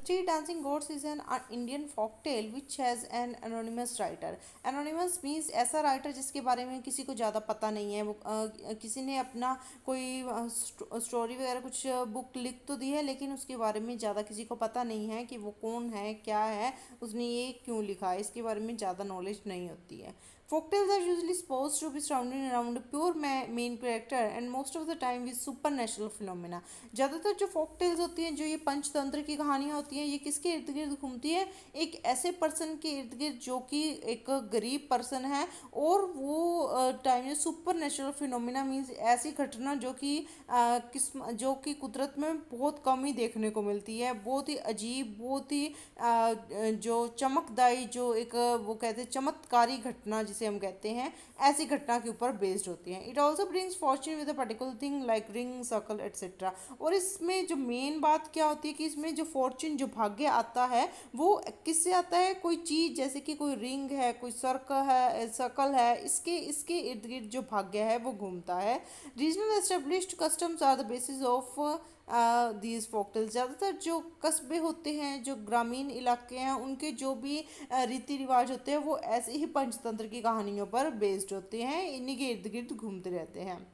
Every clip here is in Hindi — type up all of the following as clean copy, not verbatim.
Three Dancing Goats is an Indian folk tale which has an anonymous writer. Anonymous means ऐसा राइटर जिसके बारे में किसी को ज़्यादा पता नहीं है, वो किसी ने अपना कोई स्टोरी वगैरह कुछ बुक लिख तो दी है, लेकिन उसके बारे में ज़्यादा किसी को पता नहीं है कि वो कौन है, क्या है, उसने ये क्यों लिखा है, इसके बारे में ज़्यादा नॉलेज नहीं होती है. Folktales are usually supposed to be surrounding around a pure main character and most of the time with supernatural phenomena. ज़्यादातर जो folk tales होती हैं, जो ये पंचतंत्र की कहानियाँ होती हैं, ये किसके इर्द गिर्द घूमती है? एक ऐसे पर्सन के इर्द गिर्द जो कि एक गरीब पर्सन है, और वो टाइम में सुपर नेचुरल फिनोमिना मीन्स ऐसी घटना जो कि जो कि कुदरत में बहुत कम ही देखने को मिलती है, बहुत ही अजीब, बहुत ही जो चमकदाई, जो एक वो कहते हैं चमत्कारी घटना जिसे हम कहते हैं, ऐसी घटना के ऊपर बेस्ड होती हैं. It also brings Fortune with a particular thing like ring circle etcetera. और इसमें जो मेन बात क्या होती है कि इसमें जो फॉर्चून, जो भाग्य आता है, वो किससे आता है? कोई चीज़ जैसे कि कोई रिंग है, कोई सर्कल है, इसके इसके इर्द गिर्द जो भाग्य है वो घूमता है. Regional established customs are the basis of these folktales. ज़्यादातर जो कस्बे होते हैं, जो ग्रामीण इलाके हैं, उनके जो भी रीति रिवाज होते हैं, वो ऐसे ही पंचतंत्र की कहानियों पर बेस्ड होते हैं, इन्हीं के इर्द गिर्द घूमते रहते हैं.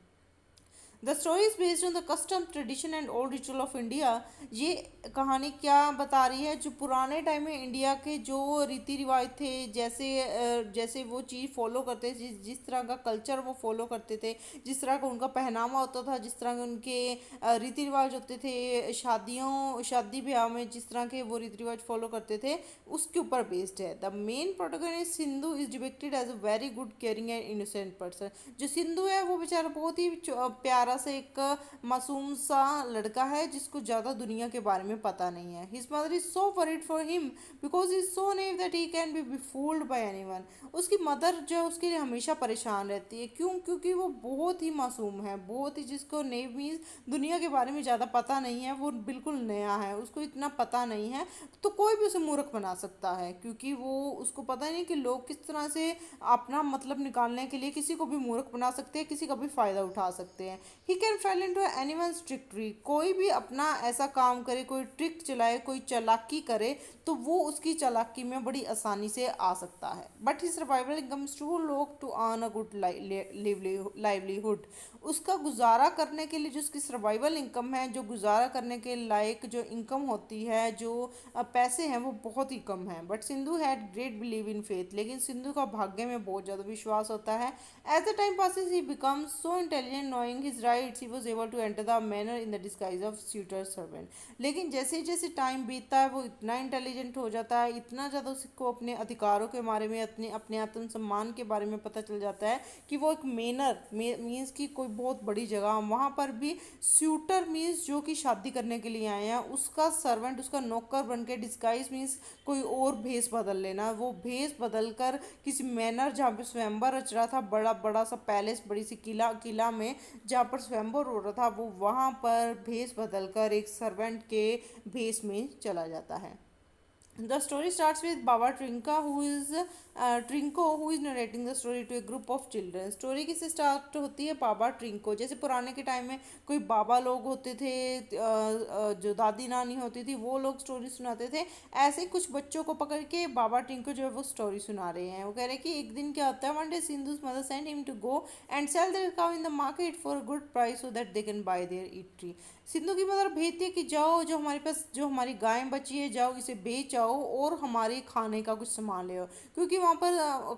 The story is based on the custom tradition and old ritual of India. ये कहानी क्या बता रही है? जो पुराने टाइम में इंडिया के जो रीति रिवाज थे, जैसे वो चीज़ फॉलो करते थे, जिस तरह का कल्चर वो फॉलो करते थे, जिस तरह का उनका पहनावा होता था, जिस तरह के उनके रीति रिवाज होते थे, शादी ब्याह में जिस तरह के वो रीति रिवाज फॉलो करते थे, उसके ऊपर बेस्ड है. The main protagonist Sindhu is depicted as a very good caring and innocent person. जो सिंधु है वो बेचारा बहुत ही प्यारा सा एक मासूम सा लड़का है, जिसको ज़्यादा दुनिया के बारे में पता नहीं है. His mother is so worried for him because is so naive that he can be fooled bye anyone. उसकी मदर जो है उसके लिए हमेशा परेशान रहती है. क्यों? क्योंकि वो बहुत ही मासूम है, बहुत ही, जिसको नेव मीन्स दुनिया के बारे में ज़्यादा पता नहीं है, वो बिल्कुल नया है, उसको इतना पता नहीं है, तो कोई भी उसे मूर्ख बना सकता है, क्योंकि वो उसको पता नहीं कि लोग किस तरह से अपना मतलब निकालने के लिए किसी को भी मूर्ख बना सकते हैं, किसी का भी फ़ायदा उठा सकते हैं. He can fail into anyone's trickery. कोई भी अपना ऐसा काम करे, कोई ट्रिक चलाए, कोई चालाकी करे, तो वो उसकी चालाकी में बड़ी आसानी से आ सकता है. But he survival incomes too low to earn a good livelihood. उसका गुजारा करने के लिए जो उसकी सर्वाइवल इनकम है, जो गुजारा करने के लायक जो इनकम होती है, जो पैसे हैं, वो बहुत ही कम है. But Sindhu had great believe in faith. लेकिन सिंधु का भाग्य में बहुत ज़्यादा विश्वास होता है. As the time passes he becomes so intelligent knowing his rights he was able to enter the manor in the disguise of suitor servant. लेकिन जैसे जैसे टाइम बीतता है, वो इतना इंटेलिजेंट हो जाता है, इतना ज़्यादा उसको अपने अधिकारों के बारे में, अपने अपने आत्म सम्मान के बारे में पता चल जाता है कि वो एक मेनर मीन्स की कोई बहुत बड़ी जगह, वहाँ पर भी स्यूटर मीन्स जो कि शादी करने के लिए आए हैं, उसका सर्वेंट, उसका नौकर बन के, डिस्गाइज मीन्स कोई और भेस बदल लेना, वो भेस बदल कर किसी मैनर जहाँ पे स्वयंवर रच रहा था, बड़ा बड़ा सा पैलेस, बड़ी सी किला में जहाँ पर स्वयंवर हो रहा था, वो वहाँ पर भेस बदल कर एक सर्वेंट के भेस में चला जाता है. The story starts with Baba Trinko, who is narrating the story to a group of children. Story किससे स्टार्ट होती है? बाबा ट्रिंको. जैसे पुराने के टाइम में कोई बाबा लोग होते थे, जो दादी नानी होती थी, वो लोग स्टोरी सुनाते थे. ऐसे ही कुछ बच्चों को पकड़ के बाबा ट्रिंको जो है वो स्टोरी सुना रहे हैं. वो कह रहे हैं कि एक दिन क्या होता है, one day Sindhu's mother sent him to go and sell their cow in the market for a good price so that they can buy their eatery. Sindhu की मदर भेजती है कि जाओ, जो हमारे पास जो हमारी गाय बची है, जाओ इसे बेच आओ और हमारे खाने का कुछ सामान ले आओ, क्योंकि वहाँ पर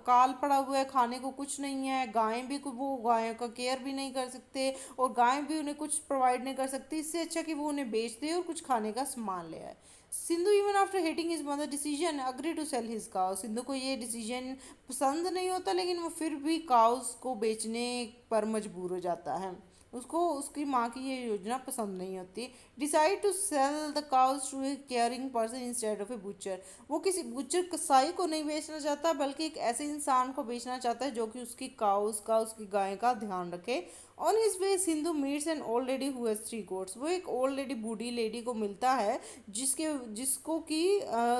काल पड़ा हुआ है, खाने को कुछ नहीं है. गायें भी, वो गायों का केयर भी नहीं कर सकते, और गायें भी उन्हें कुछ प्रोवाइड नहीं कर सकती. इससे अच्छा कि वो उन्हें बेच दे और कुछ खाने का सामान ले आए. Sindhu even after hating his mother decision agree to sell his cow. Sindhu को ये डिसीजन पसंद नहीं होता, लेकिन वो फिर भी काउस को बेचने पर मजबूर हो जाता है. उसको उसकी माँ की ये योजना पसंद नहीं होती. Decide to sell the cows to a caring person instead of a butcher. वो किसी बुचर कसाई को नहीं बेचना चाहता, बल्कि एक ऐसे इंसान को बेचना चाहता है जो कि उसकी काउस का, उसकी गाय का ध्यान रखे. On his way Sindhu meets an old lady who has 3 goats. वो एक ओल्ड लेडी, बूढ़ी लेडी को मिलता है, जिसके जिसको कि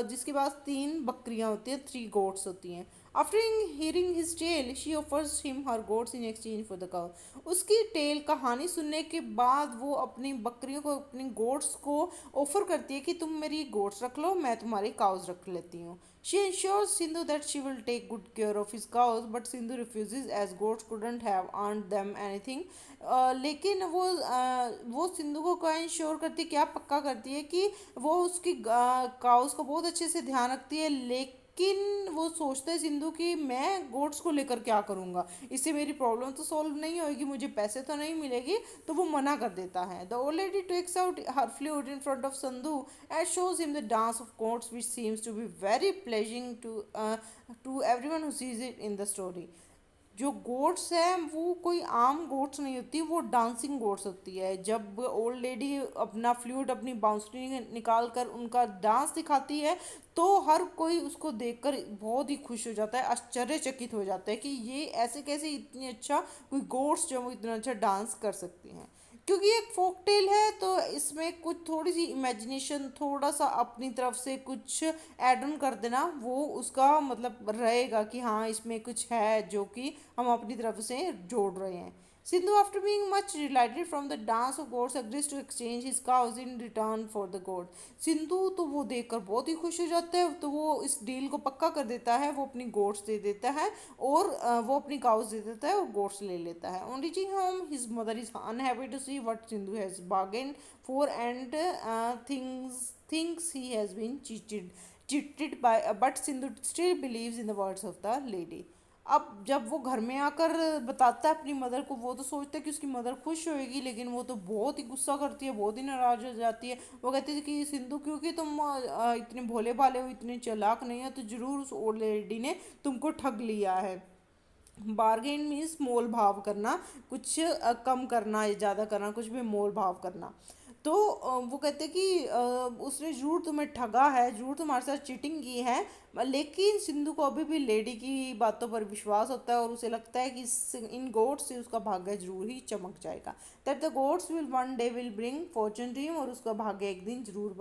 जिसके पास 3 बकरियां होती हैं, 3 goats होती हैं. After hearing his tale she offers him her goats in exchange for the cow. उसकी टेल कहानी सुनने के बाद वो अपनी बकरियों को, अपनी गोट्स को ऑफर करती है कि तुम मेरी गोट्स रख लो, मैं तुम्हारी काउज रख लेती हूँ. She ensures Sindhu that she will take good care of his cows, but Sindhu refuses as goats couldn't have earned them anything. लेकिन वो सिंधु को क्या इंश्योर करती है, क्या पक्का करती है कि वो उसकी काउस को बहुत अच्छे से ध्यान रखती है, लेकिन वो सोचता है सिंधु कि मैं गोट्स को लेकर क्या करूँगा, इससे मेरी प्रॉब्लम तो सॉल्व नहीं होगी, मुझे पैसे तो नहीं मिलेगी, तो वो मना कर देता है. The old lady takes out her flute in front of Sandhu and shows him the dance of goats which seems to be very pleasing to everyone who sees it in the story. जो गोट्स है वो कोई आम गोट्स नहीं होती, वो डांसिंग गोट्स होती है. जब ओल्ड लेडी अपना फ्लूट, अपनी बांसुरी निकाल कर उनका डांस दिखाती है, तो हर कोई उसको देखकर बहुत ही खुश हो जाता है, आश्चर्यचकित हो जाता है कि ये ऐसे कैसे इतनी अच्छा कोई गोट्स जो वो इतना अच्छा डांस कर सकती हैं. क्योंकि एक फोक टेल है तो इसमें कुछ थोड़ी सी इमेजिनेशन, थोड़ा सा अपनी तरफ से कुछ ऐड ऑन कर देना, वो उसका मतलब रहेगा कि हाँ इसमें कुछ है जो कि हम अपनी तरफ से जोड़ रहे हैं. Sindhu, after being much delighted from the dance of goats, agrees to exchange his cows in return for the goat. Sindhu तो वो देखकर बहुत ही खुश हो जाता है, तो वो इस डील को पक्का कर देता है, वो अपनी गोट्स दे देता है और वो अपनी काउस दे देता है और गोट्स ले लेता है. On reaching home, his mother is unhappy to see what Sindhu has bargained for and thinks he has been cheated by, but Sindhu still believes in the words of the lady. अब जब वो घर में आकर बताता है अपनी मदर को, वो तो सोचता है कि उसकी मदर खुश होएगी, लेकिन वो तो बहुत ही गुस्सा करती है, बहुत ही नाराज हो जाती है. वो कहती है कि सिंधु क्योंकि तुम इतने भोले भाले हो, इतने चालाक नहीं हो, तो जरूर उस ओल्ड लेडी ने तुमको ठग लिया है. बार्गेन मीन्स मोल भाव करना, कुछ कम करना या ज़्यादा करना, कुछ भी मोल भाव करना. तो वो कहते कि उसने ज़रूर तुम्हें ठगा है, ज़रूर तुम्हारे साथ चीटिंग की है, लेकिन सिंधु को अभी भी लेडी की बातों पर विश्वास होता है और उसे लगता है कि इन गोट्स से उसका भाग्य जरूर ही चमक जाएगा. That the goats will one day will bring fortune to him, और उसका भाग्य एक दिन जरूर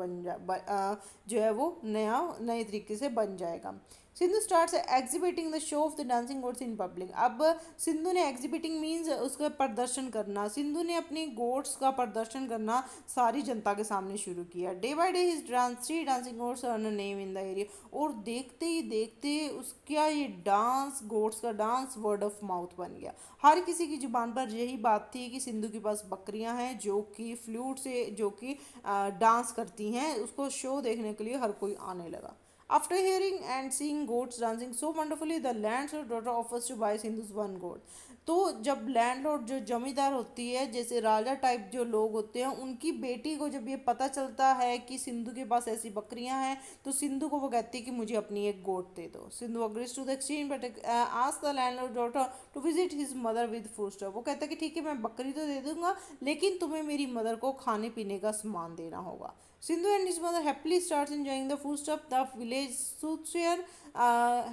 जो है वो नए तरीके से बन जाएगा. Sindhu starts exhibiting the show off the dancing goats in public. अब सिंधु ने एग्जिबिटिंग मीन्स उसका प्रदर्शन करना, सिंधु ने अपनी गोट्स का प्रदर्शन करना सारी जनता के सामने शुरू किया. Day by day his dancing goats earn a name in the area. और देखते ही देखते उसका ये डांस, गोट्स का डांस वर्ड ऑफ माउथ बन गया. हर किसी की जुबान पर यही बात थी कि सिंधु के पास बकरियां हैं जो कि फ्लूट से जो कि डांस करती हैं. उसको शो देखने के लिए हर कोई आने लगा. After hearing and seeing goats dancing so wonderfully, the landlord's daughter offers to buy Sindhu's one goat. तो जब लैंडलॉर्ड जो जमींदार होती है, जैसे राजा टाइप जो लोग होते हैं, उनकी बेटी को जब ये पता चलता है कि सिंधु के पास ऐसी बकरियां हैं, तो सिंधु को वो कहती है कि मुझे अपनी एक गोट दे दो. Sindhu agrees to the exchange but ask the landlord daughter to visit his mother with food stock. वो कहता है कि ठीक है मैं बकरी तो दे दूंगा, लेकिन तुम्हें मेरी मदर को खाने पीने का सामान देना होगा. Sindhu and his mother happily starts enjoying the food stuff. The village soothsayer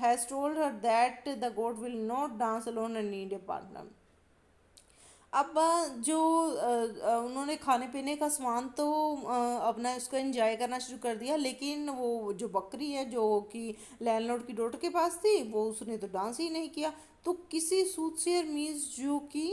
has told her that the goat will not dance alone and need a partner. अब जो उन्होंने खाने पीने का सामान तो अपना उसको एंजॉय करना शुरू कर दिया, लेकिन वो जो बकरी है जो कि लैंडलॉर्ड की डॉटर के पास थी, वो उसने तो डांस ही नहीं किया. तो किसी सूटसेयर मीन्स जो कि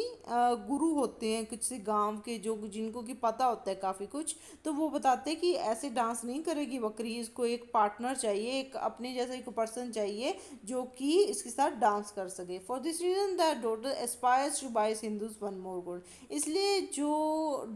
गुरु होते हैं किसी गांव के, जो जिनको कि पता होता है काफ़ी कुछ, तो वो बताते हैं कि ऐसे डांस नहीं करेगी बकरी, इसको एक पार्टनर चाहिए, एक अपने जैसा एक पर्सन चाहिए जो कि इसके साथ डांस कर सके. For this reason the daughter aspires to buy Hindu's one more goat. इसलिए जो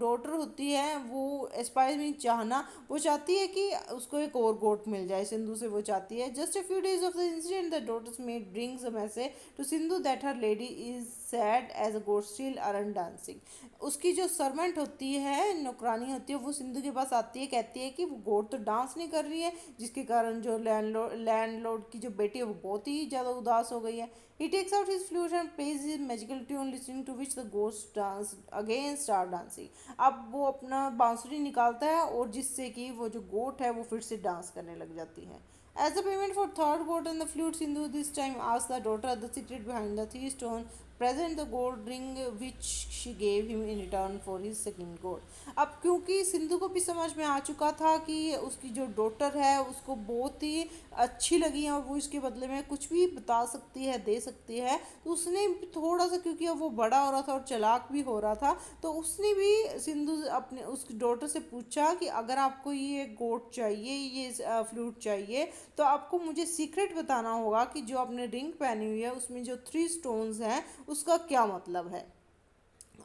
डॉटर होती है वो एस्पायर मीन चाहना, वो चाहती है कि उसको एक और गोट मिल जाए, सिंधु से वो चाहती है. Just a few days of the incident the daughter's maid brings a message to Sindhu that her lady is sad as a goat still aren't dancing. उसकी जो सर्वेंट होती है, नौकरानी होती है, वो सिंधु के पास आती है, कहती है कि वो गोट तो डांस नहीं कर रही है, जिसके कारण जो लैंडलॉर्ड की जो बेटी है वो बहुत ही ज़्यादा उदास हो गई है. He takes out his flute and plays his magical tune, listening to which the ghosts dance again start dancing. अब वो अपना बांसुरी निकालता है और जिससे कि वो जो गोट है वो फिर से डांस करने लग जाती है. As the payment for third goat and the flute, Sindhu this time asks the daughter the secret behind the three stone present the gold ring which she gave him in return for his second gold। अब क्योंकि सिंधु को भी समझ में आ चुका था कि उसकी जो डॉटर है उसको बहुत ही अच्छी लगी है और वो इसके बदले में कुछ भी बता सकती है, दे सकती है, तो उसने भी थोड़ा सा, क्योंकि अब वो बड़ा हो रहा था और चालाक भी हो रहा था, तो उसने भी सिंधु अपने उस डॉटर से पूछा कि अगर आपको ये गोट चाहिए, ये फ्लूट चाहिए, तो आपको मुझे सीक्रेट बताना होगा कि जो आपने रिंग पहनी हुई है उसमें जो 3 स्टोन्स हैं उसका क्या मतलब है।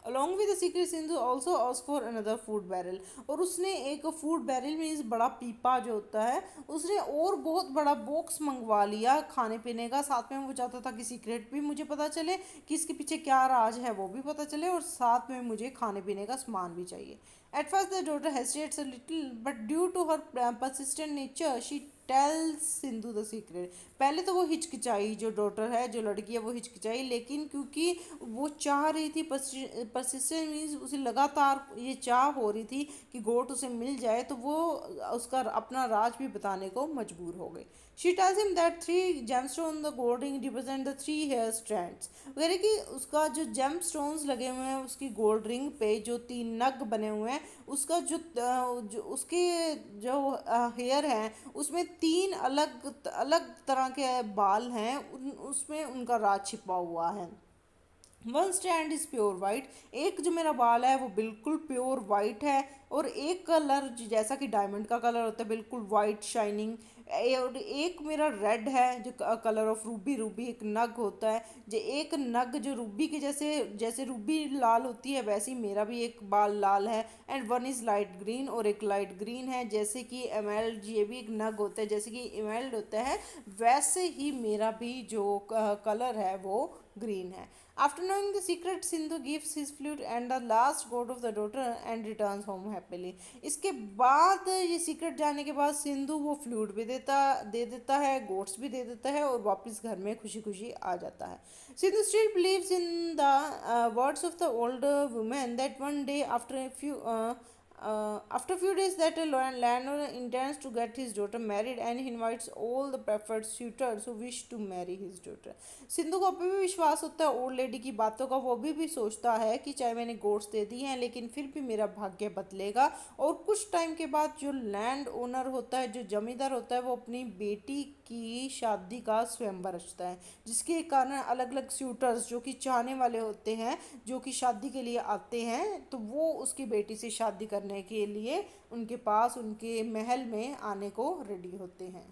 Along with the secret, Sindhu also asked for another food barrel। और उसने एक फूड बैरल मीन्स बड़ा पीपा जो होता है, उसने और बहुत बड़ा बॉक्स मंगवा लिया खाने पीने का। साथ में वो चाहता था कि सीक्रेट भी मुझे पता चले कि इसके पीछे क्या राज है वो भी पता चले, और साथ में मुझे खाने पीने का सामान भी चाहिए। At first the daughter hesitates a little, but due to her persistent nature, she tells Sindhu the secret. पहले तो वो हिचकिचाई, जो डॉटर है, जो लड़की है, वो हिचकिचाई, लेकिन क्योंकि वो चाह रही थी, परसिस्टेंट मीन्स उसे लगातार ये चाह हो रही थी कि गोट उसे मिल जाए, तो वो उसका अपना राज भी बताने को मजबूर हो गई। She tells him that 3 gemstones the gold ring represent the 3 hair strands. वगैरह कि उसका जो जेम स्टोन्स लगे हुए हैं उसकी गोल्ड रिंग पे, जो 3 नग बने हुए हैं, उसका जो उसके जो हेयर हैं उसमें 3 अलग अलग तरह के बाल हैं, उसमें उनका राज छिपा हुआ है। One stand is pure white. एक जो मेरा बाल है वो बिल्कुल प्योर वाइट है, और एक कलर जैसा कि डायमंड का कलर होता है बिल्कुल वाइट शाइनिंग, और एक मेरा रेड है जो कलर ऑफ रूबी। रूबी एक नग होता है, जो एक नग जो रूबी के जैसे, जैसे रूबी लाल होती है वैसे ही मेरा भी एक बाल लाल है। And one is light green, और एक लाइट ग्रीन है, जैसे कि एमएल्ड, ये भी एक नग होता है जैसे कि एमएल्ड होता है, वैसे ही मेरा भी जो कलर है वो ग्रीन है। After knowing the secret, Sindhu gives his flute and the last goat of the daughter and returns home happily। इसके बाद ये सीक्रेट जानने के बाद सिंधु वो फ्लूट भी दे देता है, गोट्स भी दे देता है, और वापस घर में खुशी खुशी आ जाता है। Sindhu still believes in the words of the older woman that one day after a few days that a landowner intends to get his daughter married and he invites all the preferred suitors who wish to marry his daughter। Sindhu को अभी भी विश्वास होता है ओल्ड लेडी की बातों का, वो अभी भी सोचता है कि चाहे मैंने गोट्स दे दी हैं लेकिन फिर भी मेरा भाग्य बदलेगा, और कुछ टाइम के बाद जो लैंड ओनर होता है, जो जमींदार होता है, वो अपनी बेटी की शादी का स्वयंवर रचता है, जिसके कारण अलग अलग सूटर्स जो कि चाहने वाले होते हैं, जो कि शादी के लिए आते हैं, तो वो उसकी बेटी से शादी करने के लिए उनके पास, उनके महल में आने को रेडी होते हैं।